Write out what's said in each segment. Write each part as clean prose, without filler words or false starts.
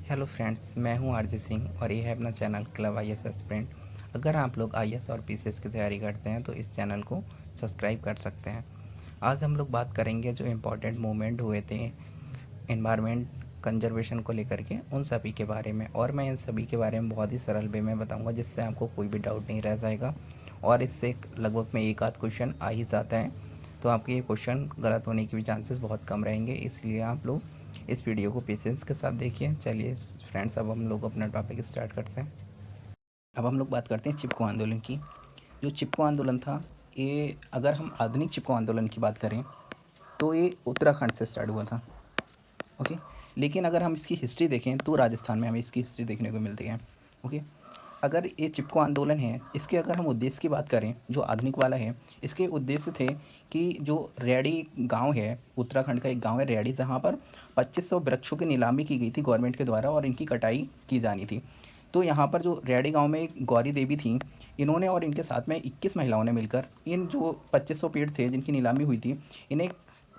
Hello friends, मैं हूं RJ Singh और ये है अपना चैनल क्लब आईएएस एस्पिरेंट। अगर आप लोग आईएएस और पीसीएस की तैयारी करते हैं तो इस चैनल को सब्सक्राइब कर सकते हैं। आज हम लोग बात करेंगे जो इम्पोर्टेंट मूवमेंट हुए थे एनवायरनमेंट कंजर्वेशन को लेकर के, उन सभी के बारे में। और मैं इन सभी के बारे में बहुत ही सरल वे में बताऊँगा जिससे आपको कोई भी डाउट नहीं रह जाएगा। और इससे लगभग में एक आध क्वेश्चन आ ही जाता है, तो आपके ये क्वेश्चन गलत होने की भी चांसेस बहुत कम रहेंगे। इसलिए आप लोग इस वीडियो को पेशेंस के साथ देखिए। चलिए फ्रेंड्स, अब हम लोग अपना टॉपिक स्टार्ट करते हैं। अब हम लोग बात करते हैं चिपको आंदोलन की। जो चिपको आंदोलन था, ये अगर हम आधुनिक चिपको आंदोलन की बात करें तो ये उत्तराखंड से स्टार्ट हुआ था। ओके, लेकिन अगर हम इसकी हिस्ट्री देखें तो राजस्थान में हमें इसकी हिस्ट्री देखने को मिलती है। ओके, अगर ये चिपको आंदोलन है, इसके अगर हम उद्देश्य की बात करें जो आधुनिक वाला है, इसके उद्देश्य थे कि जो रेडी गांव है, उत्तराखंड का एक गांव है रेडी, जहां पर 2500 वृक्षों की नीलामी की गई थी गवर्नमेंट के द्वारा और इनकी कटाई की जानी थी। तो यहाँ पर जो रेडी गांव में एक गौरी देवी थी, इन्होंने और इनके साथ में 21 महिलाओं ने मिलकर इन जो 2500 पेड़ थे जिनकी नीलामी हुई थी, इन्हें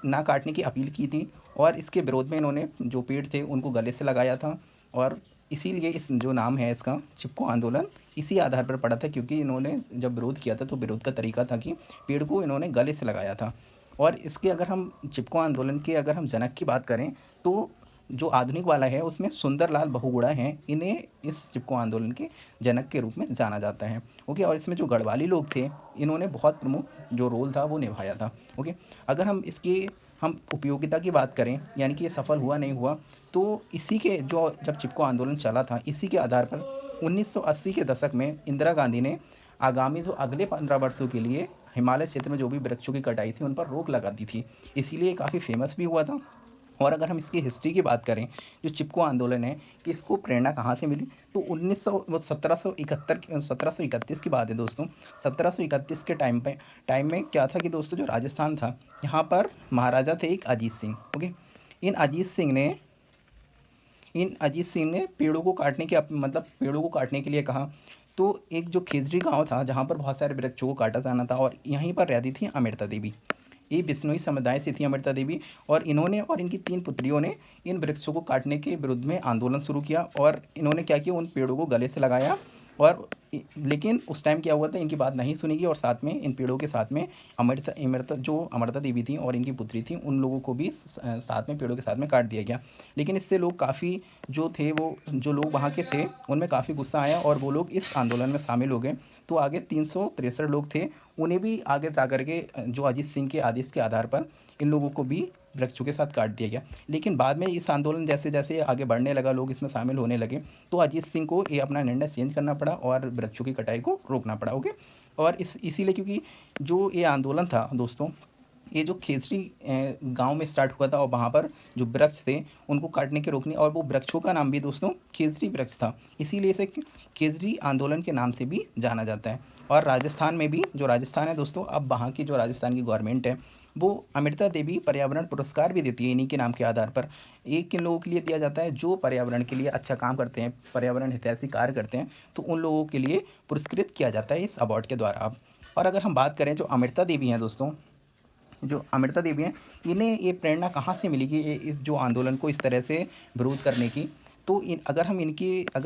ना काटने की अपील की थी। और इसके विरोध में इन्होंने जो पेड़ थे उनको गले से लगाया था। और इसीलिए इस जो नाम है इसका चिपको आंदोलन इसी आधार पर पड़ा था, क्योंकि इन्होंने जब विरोध किया था तो विरोध का तरीका था कि पेड़ को इन्होंने गले से लगाया था। और इसके अगर हम चिपको आंदोलन के अगर हम जनक की बात करें तो जो आधुनिक वाला है उसमें सुंदरलाल बहुगुणा हैं, इन्हें इस चिपको आंदोलन के जनक के रूप में जाना जाता है। ओके, और इसमें जो गढ़वाली लोग थे, इन्होंने बहुत प्रमुख जो रोल था वो निभाया था। ओके, अगर हम इसकी हम उपयोगिता की बात करें, यानी कि ये सफल हुआ नहीं हुआ, तो इसी के जो जब चिपको आंदोलन चला था, इसी के आधार पर 1980 के दशक में इंदिरा गांधी ने आगामी जो अगले 15 वर्षों के लिए हिमालय क्षेत्र में जो भी वृक्षों की कटाई थी उन पर रोक लगा दी थी। इसीलिए काफ़ी फेमस भी हुआ था। और अगर हम इसकी हिस्ट्री की बात करें, जो चिपको आंदोलन है कि इसको प्रेरणा कहाँ से मिली, तो 1731 की बात है दोस्तों। 1731 के टाइम में क्या था कि दोस्तों, जो राजस्थान था, यहाँ पर महाराजा थे एक अजीत सिंह। ओके, इन अजीत सिंह ने पेड़ों को काटने के मतलब पेड़ों को काटने के लिए कहा। तो एक जो खेजरी गांव था जहाँ पर बहुत सारे वृक्षों को काटा जाना था, और यहीं पर रहती थी अमृता देवी। ये बिश्नोई समुदाय से थी अमृता देवी, और इन्होंने और इनकी 3 पुत्रियों ने इन वृक्षों को काटने के विरुद्ध में आंदोलन शुरू किया। और इन्होंने क्या किया, उन पेड़ों को गले से लगाया। और लेकिन उस टाइम क्या हुआ था, इनकी बात नहीं सुनी गई, और साथ में इन पेड़ों के साथ में अमृता देवी थी और इनकी पुत्री थी, उन लोगों को भी साथ में पेड़ों के साथ में काट दिया गया। लेकिन इससे लोग काफ़ी जो थे, वो जो लोग वहाँ के थे उनमें काफ़ी गुस्सा आया और वो लोग इस आंदोलन में शामिल हो गए। तो आगे 363 लोग थे, उन्हें भी आगे जा कर के जो अजीत सिंह के आदेश के आधार पर इन लोगों को भी वृक्षों के साथ काट दिया गया। लेकिन बाद में इस आंदोलन जैसे जैसे आगे बढ़ने लगा, लोग इसमें शामिल होने लगे, तो अजीत सिंह को ये अपना निर्णय चेंज करना पड़ा और वृक्षों की कटाई को रोकना पड़ा। ओके, और इसीलिए क्योंकि जो ये आंदोलन था दोस्तों, ये जो खेसरी गांव में स्टार्ट हुआ था, और वहाँ पर जो वृक्ष थे उनको काटने के रोकने, और वो वृक्षों का नाम भी दोस्तों खेसरी वृक्ष था, इसीलिए इसे खेसरी आंदोलन के नाम से भी जाना जाता है। और राजस्थान में भी, जो राजस्थान है दोस्तों, अब वहाँ की जो राजस्थान की गवर्नमेंट है वो अमृता देवी पर्यावरण पुरस्कार भी देती है इन्हीं के नाम के आधार पर। एक किन लोगों के लिए दिया जाता है, जो पर्यावरण के लिए अच्छा काम करते हैं, पर्यावरण हितैषी कार्य करते हैं, तो उन लोगों के लिए पुरस्कृत किया जाता है इस अवार्ड के द्वारा अब। और अगर हम बात करें जो अमृता देवी हैं दोस्तों, जो अमृता देवी हैं, इन्हें ये प्रेरणा कहाँ से मिली कि ये इस जो आंदोलन को इस तरह से विरोध करने की, तो अगर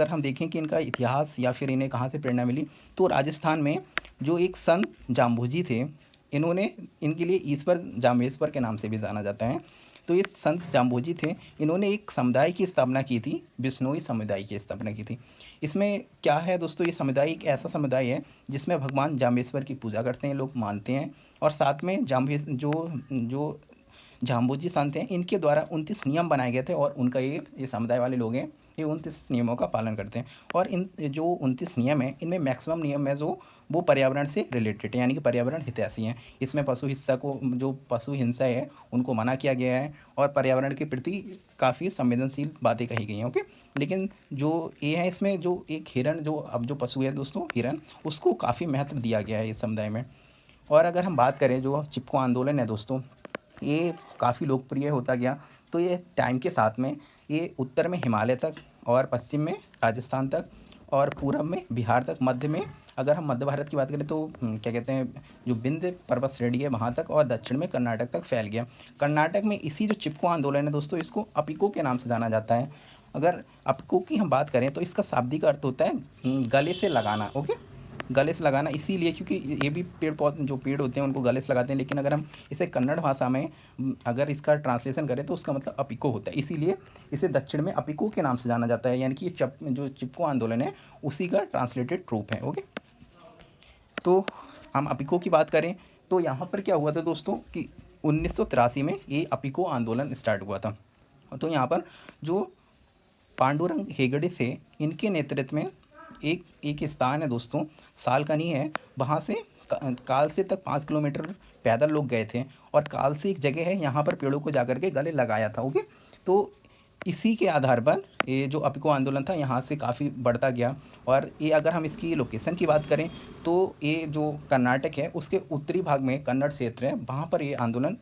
हम देखें कि इनका इतिहास या फिर इन्हें कहाँ से प्रेरणा मिली, तो राजस्थान में जो एक संत जाम्भोजी थे, इन्होंने इनके लिए ईश्वर जाम्बेश्वर के नाम से भी जाना जाता है। तो ये संत जाम्भोजी थे, इन्होंने एक समुदाय की स्थापना की थी, बिश्नोई समुदाय की स्थापना की थी। इसमें क्या है दोस्तों, ये समुदाय एक ऐसा समुदाय है जिसमें भगवान जाम्बेश्वर की पूजा करते हैं, लोग मानते हैं। और साथ में जो जो जाम्बोजी संत हैं, इनके द्वारा 29 नियम बनाए गए थे, और उनका ये समुदाय वाले लोग हैं, ये 29 नियमों का पालन करते हैं। और इन जो 29 नियम हैं, इनमें मैक्सिमम नियम है जो वो पर्यावरण से रिलेटेड है, यानी कि पर्यावरण हितैषी हैं। इसमें पशु हिंसा है उनको मना किया गया है, और पर्यावरण के प्रति काफ़ी संवेदनशील बातें कही गई हैं। ओके, लेकिन जो ये है, इसमें जो एक हिरन, जो पशु है दोस्तों, हिरन, उसको काफ़ी महत्व दिया गया है इस समुदाय में। और अगर हम बात करें जो चिपको आंदोलन है दोस्तों, ये काफ़ी लोकप्रिय होता गया। तो ये टाइम के साथ में ये उत्तर में हिमालय तक, और पश्चिम में राजस्थान तक, और पूरब में बिहार तक, मध्य में अगर हम मध्य भारत की बात करें तो क्या कहते हैं, जो विंध्य पर्वत श्रेणी है वहाँ तक, और दक्षिण में कर्नाटक तक फैल गया। कर्नाटक में इसी जो चिपको आंदोलन है दोस्तों, इसको अपिको के नाम से जाना जाता है। अगर अपिको की हम बात करें तो इसका शाब्दिक अर्थ होता है गले से लगाना। ओके, गले से लगाना इसीलिए क्योंकि ये भी पेड़ पौधे जो पेड़ होते हैं उनको गले से लगाते हैं, लेकिन अगर हम इसे कन्नड़ भाषा में अगर इसका ट्रांसलेशन करें तो उसका मतलब अपिको होता है, इसीलिए इसे दक्षिण में अपिको के नाम से जाना जाता है। यानी कि ये जो चिपको आंदोलन है उसी का ट्रांसलेटेड रूप है। ओके, तो हम अपिको की बात करें तो यहाँ पर क्या हुआ था दोस्तों कि 1983 में ये अपिको आंदोलन स्टार्ट हुआ था। तो यहाँ पर जो पांडुरंग हेगड़े से इनके नेतृत्व में एक एक स्थान है दोस्तों, सालकनी है, वहाँ से कालसे तक 5 किलोमीटर पैदल लोग गए थे और कालसे एक जगह है, यहाँ पर पेड़ों को जाकर के गले लगाया था। ओके, तो इसी के आधार पर ये जो अपिको आंदोलन था यहाँ से काफ़ी बढ़ता गया। और ये अगर हम इसकी लोकेशन की बात करें तो ये जो कर्नाटक है उसके उत्तरी भाग में कन्नड़ क्षेत्र है, वहाँ पर ये आंदोलन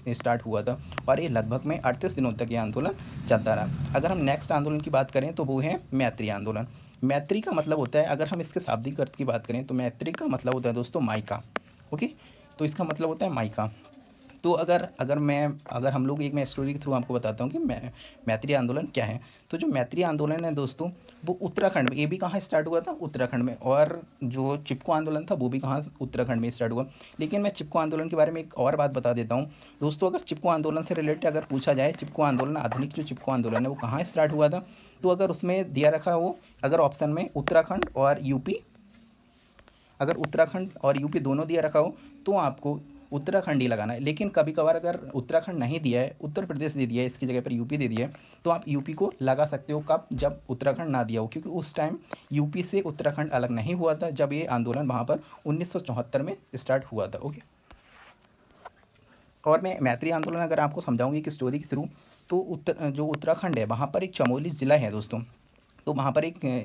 स्टार्ट हुआ था और ये लगभग में 38 दिनों तक ये आंदोलन चलता रहा। अगर हम नेक्स्ट आंदोलन की बात करें तो वो है मैत्री आंदोलन। मैत्री का मतलब होता है, अगर हम इसके शाब्दिक अर्थ की बात करें तो मैत्री का मतलब होता है दोस्तों मायका। ओके, तो इसका मतलब होता है मायका। तो अगर हम लोग मैं स्टोरी के थ्रू आपको बताता हूँ कि मैत्री आंदोलन क्या है। तो जो मैत्री आंदोलन है दोस्तों वो उत्तराखंड में, ये भी कहाँ स्टार्ट हुआ था, उत्तराखंड में। और जो चिपको आंदोलन था वो भी कहाँ, उत्तराखंड में स्टार्ट हुआ। लेकिन मैं चिपको आंदोलन के बारे में एक और बात बता देता हूँ दोस्तों। अगर चिपको आंदोलन से रिलेटेड अगर पूछा जाए, चिपको आंदोलन आधुनिक जो चिपको आंदोलन है वो कहाँ स्टार्ट हुआ था, तो अगर उसमें दिया रखा हो, अगर ऑप्शन में उत्तराखंड और यूपी, अगर उत्तराखंड और यूपी दोनों दिया रखा हो तो आपको उत्तराखंड ही लगाना है। लेकिन कभी कभार अगर उत्तराखंड नहीं दिया है, उत्तर प्रदेश दे दिया है, इसकी जगह पर यूपी दे दिया है, तो आप यूपी को लगा सकते हो। कब, जब उत्तराखंड ना दिया हो, क्योंकि उस टाइम यूपी से उत्तराखंड अलग नहीं हुआ था जब ये आंदोलन वहाँ पर 1974 में स्टार्ट हुआ था। ओके, और मैं मैत्री आंदोलन अगर आपको समझाऊंगी कि स्टोरी के थ्रू, तो जो उत्तराखंड है वहाँ पर एक चमोली ज़िला है दोस्तों। तो वहाँ पर एक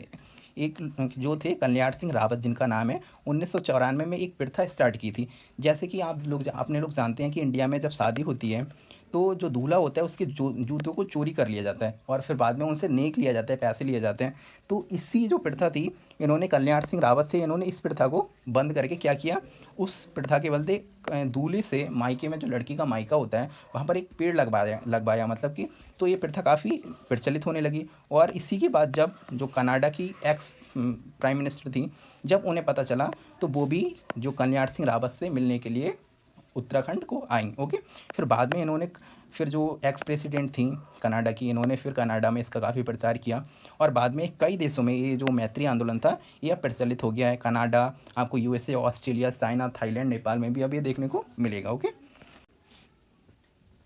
जो थे कल्याण सिंह रावत जिनका नाम है, 1994 में एक प्रथा स्टार्ट की थी। जैसे कि अपने लोग जानते हैं कि इंडिया में जब शादी होती है तो जो दूल्हा होता है उसके जूतों को चोरी कर लिया जाता है और फिर बाद में उनसे नेक लिया जाता है, पैसे लिए जाते हैं। तो इसी जो प्रथा थी, इन्होंने कल्याण सिंह रावत से इन्होंने इस प्रथा को बंद करके क्या किया, उस प्रथा के बदले दूल्हे से मायके में जो लड़की का मायका होता है वहाँ पर एक पेड़ लगवाया मतलब कि। तो ये प्रथा काफ़ी प्रचलित होने लगी। और इसी के बाद जब जो कनाडा की एक्स प्राइम मिनिस्टर थी, जब उन्हें पता चला तो वो भी जो कल्याण सिंह रावत से मिलने के लिए उत्तराखंड को आई। ओके, फिर बाद में इन्होंने, फिर जो एक्स प्रेसिडेंट थी कनाडा की, इन्होंने फिर कनाडा में इसका काफ़ी प्रचार किया और बाद में कई देशों में ये जो मैत्री आंदोलन था यह प्रचलित हो गया है। कनाडा, आपको USA, Australia, China, Thailand, Nepal में भी अब ये देखने को मिलेगा। ओके,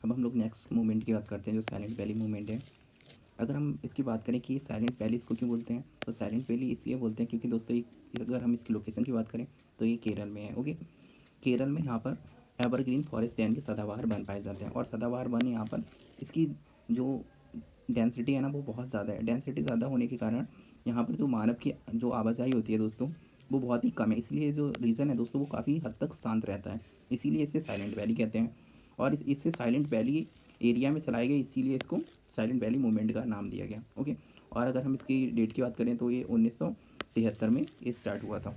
अब हम लोग नेक्स्ट मूवमेंट की बात करते हैं जो साइलेंट वैली मूवमेंट है। अगर हम इसकी बात करें कि साइलेंट वैली इसको क्यों बोलते हैं, तो साइलेंट वैली इसलिए बोलते हैं क्योंकि दोस्तों अगर हम इसकी लोकेशन की बात करें तो ये केरल में है। ओके, केरल में यहाँ पर एवरग्रीन फॉरेस्ट यानी कि सदाबहार वन पाए जाते हैं और सदाबहार वन यहाँ पर इसकी जो डेंसिटी है ना वो बहुत ज़्यादा है। डेंसिटी ज़्यादा होने के कारण यहाँ पर जो मानव की जो आवाजाही होती है दोस्तों वो बहुत ही कम है, इसलिए जो रीज़न है दोस्तों वो काफ़ी हद तक शांत रहता है, इसीलिए इसे साइलेंट वैली कहते हैं। और इससे साइलेंट वैली एरिया में चलाए गए, इसीलिए इसको साइलेंट वैली मूवमेंट का नाम दिया गया। ओके, और अगर हम इसकी डेट की बात करें तो ये 1973 में ये स्टार्ट हुआ था।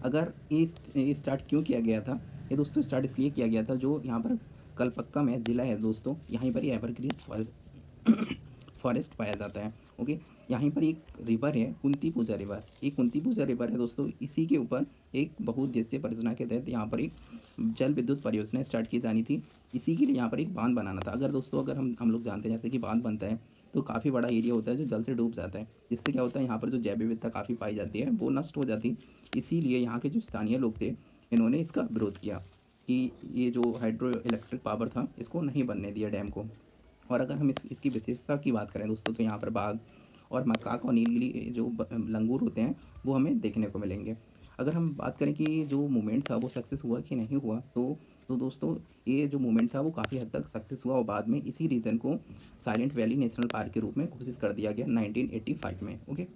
अगर ये स्टार्ट क्यों किया गया था, ये दोस्तों स्टार्ट इसलिए किया गया था, जो यहाँ पर कलपक्कम है ज़िला है दोस्तों, यहाँ पर ये एवरग्रीन फॉरेस्ट पाया जाता है। ओके, यहाँ पर एक रिवर है कुंती पूजा रिवर, एक कुंती पूजा रिवर है दोस्तों, इसी के ऊपर एक बहुउद्देशीय परियोजना के तहत यहाँ पर एक जल विद्युत परियोजना स्टार्ट की जानी थी। इसी के लिए यहाँ पर एक बांध बनाना था। अगर दोस्तों अगर हम लोग जानते हैं जैसे कि बांध बनता है तो काफ़ी बड़ा एरिया होता है जो जल से डूब जाता है, जिससे क्या होता है यहाँ पर जो जैव विविधता काफ़ी पाई जाती है वो नष्ट हो जाती। इसीलिए यहाँ के जो स्थानीय लोग थे इन्होंने इसका विरोध किया कि ये जो हाइड्रो इलेक्ट्रिक पावर था इसको नहीं बनने दिया डैम को। और अगर हम इसकी विशेषता की बात करें दोस्तों तो यहाँ पर बाघ और मकाक और नीलगिरी जो लंगूर होते हैं वो हमें देखने को मिलेंगे। अगर हम बात करें कि जो मूवमेंट था वो सक्सेस हुआ कि नहीं हुआ, तो दोस्तों ये जो मूवमेंट था वो काफ़ी हद तक सक्सेस हुआ और बाद में इसी रीजन को साइलेंट वैली नेशनल पार्क के रूप में घोषित कर दिया गया 1985 में। ओके,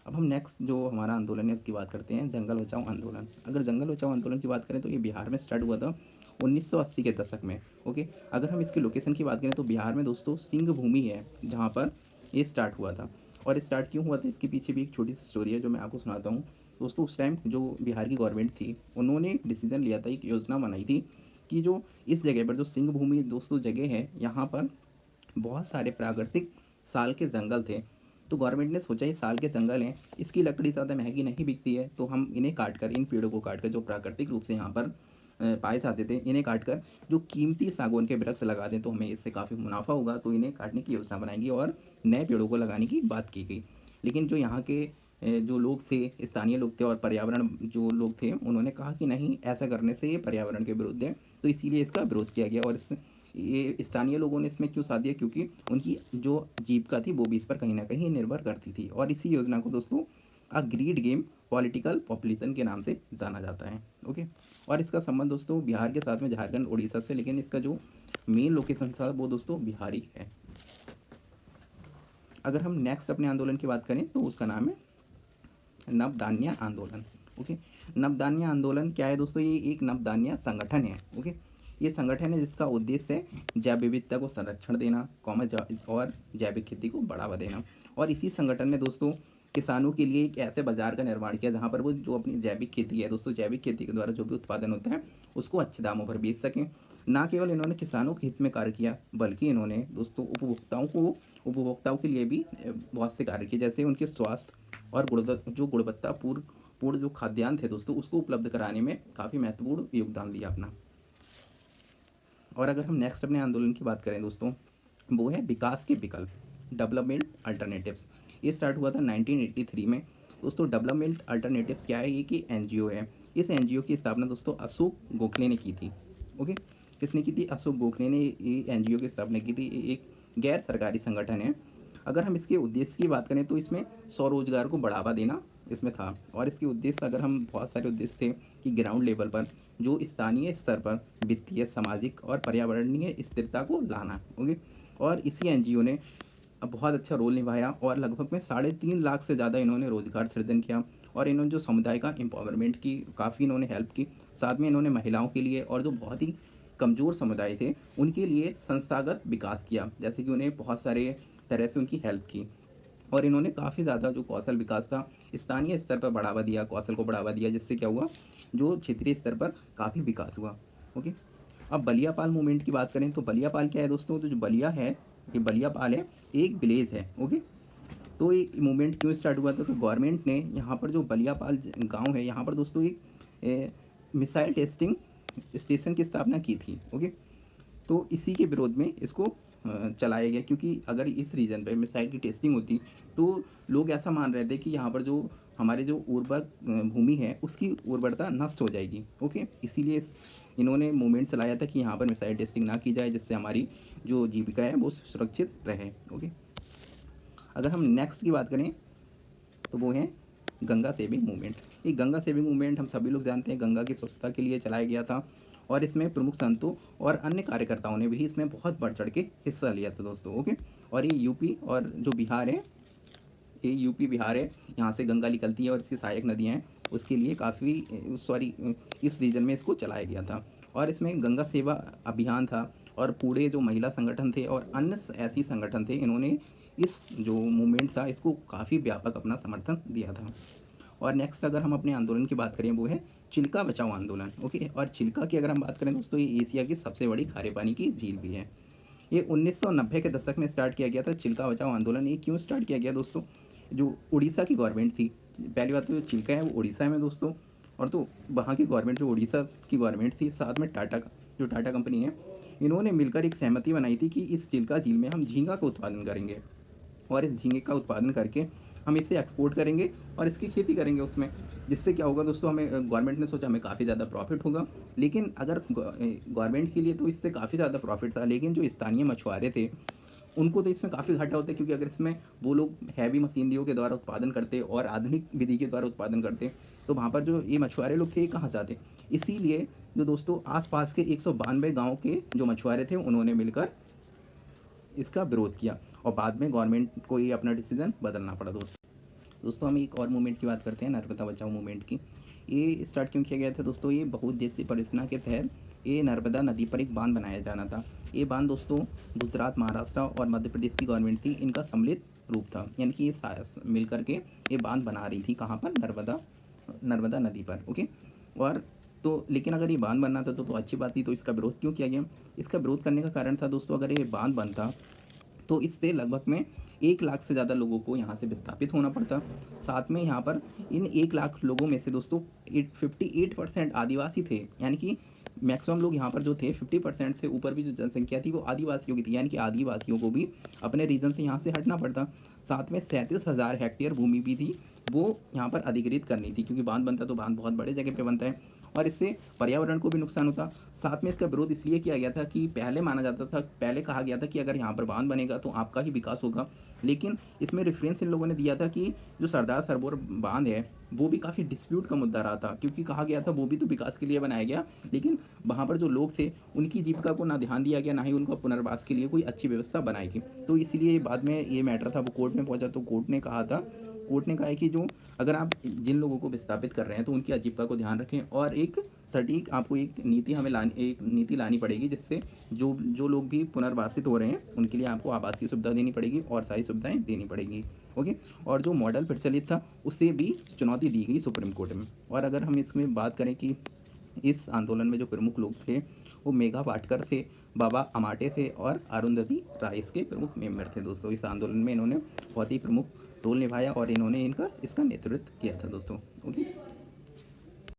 अब हम नेक्स्ट जो हमारा आंदोलन है उसकी बात करते हैं, जंगल बचाओ आंदोलन। अगर जंगल बचाओ आंदोलन की बात करें तो ये बिहार में स्टार्ट हुआ था 1980 के दशक में। ओके, अगर हम इसकी लोकेशन की बात करें तो बिहार में दोस्तों सिंह भूमि है जहाँ पर ये स्टार्ट हुआ था। और स्टार्ट क्यों हुआ था इसके पीछे भी एक छोटी सी स्टोरी है जो मैं आपको सुनाता हूँ दोस्तों। उस टाइम जो बिहार की गवर्नमेंट थी उन्होंने डिसीजन लिया था, एक योजना बनाई थी कि जो इस जगह पर जो सिंह भूमि दोस्तों जगह है यहाँ पर बहुत सारे प्राकृतिक साल के जंगल थे। तो गवर्नमेंट ने सोचा ये साल के जंगल हैं, इसकी लकड़ी ज़्यादा महंगी नहीं बिकती है, तो हम इन्हें काट कर, इन पेड़ों को काट कर जो प्राकृतिक रूप से यहाँ पर पाए जाते थे, इन्हें काट कर जो कीमती सागौन के वृक्ष लगा दें तो हमें इससे काफ़ी मुनाफा होगा। तो इन्हें काटने की योजना बनाएंगी और नए पेड़ों को लगाने की बात की गई। लेकिन जो यहाँ के जो लोग थे, स्थानीय लोग थे और पर्यावरण जो लोग थे, उन्होंने कहा कि नहीं, ऐसा करने से ये पर्यावरण के विरुद्ध है, तो इसीलिए इसका विरोध किया गया। और ये स्थानीय लोगों ने इसमें क्यों साथ दिया, क्योंकि उनकी जो जीविका थी वो भी इस पर कहीं ना कहीं निर्भर करती थी। और इसी योजना को दोस्तों ग्रीड गेम पॉलिटिकल पॉपुलेशन के नाम से जाना जाता है। ओके, और इसका संबंध दोस्तों बिहार के साथ में झारखंड उड़ीसा से, लेकिन इसका जो मेन लोकेशन था वो दोस्तों बिहार ही है। अगर हम नेक्स्ट अपने आंदोलन की बात करें तो उसका नाम है नवदान्य आंदोलन। ओके, नवदान्य आंदोलन क्या है दोस्तों, ये एक नवदान्य संगठन है। ओके, ये संगठन है जिसका उद्देश्य है जैव विविधता को संरक्षण देना, और जैविक खेती को बढ़ावा देना। और इसी संगठन ने दोस्तों किसानों के लिए एक ऐसे बाजार का निर्माण किया जहाँ पर वो जो अपनी जैविक खेती है दोस्तों, जैविक खेती के द्वारा जो भी उत्पादन होता है उसको अच्छे दामों पर बेच सकें। ना केवल इन्होंने किसानों के हित में कार्य किया, बल्कि इन्होंने दोस्तों उपभोक्ताओं के लिए भी बहुत से कार्य किए, जैसे उनके स्वास्थ्य और गुणवत्तापूर्ण जो खाद्यान्न थे दोस्तों उसको उपलब्ध कराने में काफ़ी महत्वपूर्ण योगदान दिया अपना। और अगर हम नेक्स्ट अपने आंदोलन की बात करें दोस्तों, वो है विकास के विकल्प, डेवलपमेंट अल्टरनेटिव्स। ये स्टार्ट हुआ था 1983 में दोस्तों। डेवलपमेंट अल्टरनेटिव्स क्या है, ये कि एनजीओ है। इस एनजीओ की स्थापना दोस्तों अशोक गोखले ने की थी। ओके, किसने की थी, अशोक गोखले ने ये एनजीओ की स्थापना की थी। ये एक गैर सरकारी संगठन है। अगर हम इसके उद्देश्य की बात करें तो इसमें स्वरोजगार को बढ़ावा देना इसमें था। और इसके उद्देश्य, अगर हम बहुत सारे उद्देश्य थे कि ग्राउंड लेवल पर जो स्थानीय स्तर पर वित्तीय, सामाजिक और पर्यावरणीय स्थिरता को लाना। ओके, और इसी एनजीओ ने बहुत अच्छा रोल निभाया और लगभग में 3.5 लाख से ज़्यादा इन्होंने रोजगार सृजन किया। और इन्होंने जो समुदाय का एम्पावरमेंट की काफ़ी इन्होंने हेल्प की। साथ में इन्होंने महिलाओं के लिए और जो बहुत ही कमज़ोर समुदाय थे उनके लिए संस्थागत विकास किया, जैसे कि उन्हें बहुत सारे तरह से उनकी हेल्प की। और इन्होंने काफ़ी ज़्यादा जो कौशल विकास था स्थानीय स्तर पर बढ़ावा दिया, कौशल को बढ़ावा दिया, जिससे क्या हुआ, जो क्षेत्रीय स्तर पर काफ़ी विकास हुआ। ओके, अब बलिया पाल मूवमेंट की बात करें तो बलिया पाल क्या है दोस्तों, तो जो बलिया है, ये बलिया पाल है, एक विलेज है। ओके, तो ये मूवमेंट क्यों स्टार्ट हुआ था, तो गवर्नमेंट ने यहाँ पर जो बलिया पाल गाँव है यहाँ पर दोस्तों एक मिसाइल टेस्टिंग स्टेशन की स्थापना की थी। ओके, तो इसी के विरोध में इसको चलाया गया, क्योंकि अगर इस रीजन पे मिसाइल की टेस्टिंग होती तो लोग ऐसा मान रहे थे कि यहाँ पर जो हमारे जो उर्वर भूमि है उसकी उर्वरता नष्ट हो जाएगी। ओके, इसीलिए इन्होंने मूवमेंट चलाया था कि यहाँ पर मिसाइल टेस्टिंग ना की जाए, जिससे हमारी जो जीविका है वो सुरक्षित रहे। ओके, अगर हम नेक्स्ट की बात करें तो वो है गंगा सेविंग मूवमेंट। ये गंगा सेविंग मूवमेंट हम सभी लोग जानते हैं गंगा की स्वच्छता के लिए चलाया गया था। और इसमें प्रमुख संतों और अन्य कार्यकर्ताओं ने भी इसमें बहुत बढ़ चढ़ के हिस्सा लिया था दोस्तों। ओके, और ये यूपी और जो बिहार है, ये यूपी बिहार है, यहाँ से गंगा निकलती है और इसकी सहायक नदियाँ हैं, उसके लिए इस रीजन में इसको चलाया गया था। और इसमें गंगा सेवा अभियान था और पूरे जो महिला संगठन थे और अन्य ऐसी संगठन थे, इन्होंने इस जो मूवमेंट था इसको काफ़ी व्यापक अपना समर्थन दिया था। और नेक्स्ट अगर हम अपने आंदोलन की बात करें वो है चिल्का बचाओ आंदोलन। ओके, और चिल्का की अगर हम बात करें दोस्तों, ये एशिया की सबसे बड़ी खारे पानी की झील भी है। ये 1990 के दशक में स्टार्ट किया गया था चिल्का बचाओ आंदोलन। ये क्यों स्टार्ट किया गया दोस्तों, जो उड़ीसा की गवर्नमेंट थी, पहली बात तो जो चिल्का है वो उड़ीसा में दोस्तों, और तो वहाँ की गवर्नमेंट जो उड़ीसा की गवर्नमेंट थी, साथ में टाटा कंपनी है, इन्होंने मिलकर एक सहमति बनाई थी कि इस चिल्का झील में हम झींगा का उत्पादन करेंगे और इस झींगे का उत्पादन करके हम इसे एक्सपोर्ट करेंगे और इसकी खेती करेंगे उसमें, जिससे क्या होगा दोस्तों, हमें गवर्नमेंट ने सोचा हमें काफ़ी ज़्यादा प्रॉफिट होगा। लेकिन अगर गवर्नमेंट के लिए तो इससे काफ़ी ज़्यादा प्रॉफिट था, लेकिन जो स्थानीय मछुआरे थे उनको तो इसमें काफ़ी घाटा होता है, क्योंकि अगर इसमें वो लोग हैवी मशीनरियों के द्वारा उत्पादन करते और आधुनिक विधि के द्वारा उत्पादन करते तो वहाँ पर जो ये मछुआरे लोग थे ये कहाँ जाते। इसीलिए जो दोस्तों आसपास के 192 गाँव के जो मछुआरे थे उन्होंने मिलकर इसका विरोध किया और बाद में गवर्नमेंट को ये अपना डिसीजन बदलना पड़ा। दोस्तों हम एक और मूवमेंट की बात करते हैं, नर्मदा बचाओ मूवमेंट की। ये स्टार्ट क्यों किया गया था दोस्तों, ये बहुउद्देशीय परियोजना के तहत ये नर्मदा नदी पर एक बांध बनाया जाना था। ये बांध दोस्तों गुजरात, महाराष्ट्र और मध्य प्रदेश की गवर्नमेंट थी, इनका सम्मिलित रूप था, यानी कि ये मिल करके ये बांध बना रही थी, कहाँ पर, नर्मदा नदी पर। ओके, और तो लेकिन अगर ये बांध बनना था तो अच्छी बात थी, तो इसका विरोध क्यों किया गया। इसका विरोध करने का कारण था दोस्तों, अगर ये बांध बनता तो इससे लगभग में 1 लाख से ज़्यादा लोगों को यहाँ से विस्थापित होना पड़ता। साथ में यहाँ पर इन 1 लाख लोगों में से दोस्तों 58% आदिवासी थे, यानी कि मैक्सिमम लोग यहाँ पर जो थे 50% से ऊपर भी जो जनसंख्या थी वो आदिवासियों की थी, यानी कि आदिवासियों को भी अपने रीजन से यहाँ से हटना पड़ता। साथ में 37,000 हेक्टेयर भूमि भी थी, वो यहाँ पर अधिग्रहित करनी थी, क्योंकि बांध बनता तो बांध बहुत बड़े जगह पे बनता है और इससे पर्यावरण को भी नुकसान होता। साथ में इसका विरोध इसलिए किया गया था कि पहले माना जाता था, पहले कहा गया था कि अगर यहाँ पर बांध बनेगा तो आपका ही विकास होगा, लेकिन इसमें रेफरेंस इन लोगों ने दिया था कि जो सरदार सरोवर बांध है वो भी काफ़ी डिस्प्यूट का मुद्दा रहा था, क्योंकि कहा गया था वो भी तो विकास के लिए बनाया गया, लेकिन वहाँ पर जो लोग थे उनकी जीविका को ना ध्यान दिया गया, ना ही उनका पुनर्वास के लिए कोई अच्छी व्यवस्था बनाई गई। तो इसलिए बाद में ये मैटर था वो कोर्ट में पहुँचा, तो कोर्ट ने कहा है कि जो अगर आप जिन लोगों को विस्थापित कर रहे हैं तो उनकी आजीविका को ध्यान रखें और एक सटीक आपको एक नीति लानी पड़ेगी, जिससे जो जो लोग भी पुनर्वासित हो रहे हैं उनके लिए आपको आवासीय सुविधा देनी पड़ेगी और सारी सुविधाएं देनी पड़ेंगी। ओके, और जो मॉडल प्रचलित था उसे भी चुनौती दी गई सुप्रीम कोर्ट में। और अगर हम इसमें बात करें कि इस आंदोलन में जो प्रमुख लोग थे वो मेघा पाटकर थे, बाबा अमाटे थे और अरुंधति राय इसके प्रमुख मेंबर थे दोस्तों। इस आंदोलन में इन्होंने बहुत ही प्रमुख रोल निभाया और इन्होंने इसका नेतृत्व किया था दोस्तों। ओके।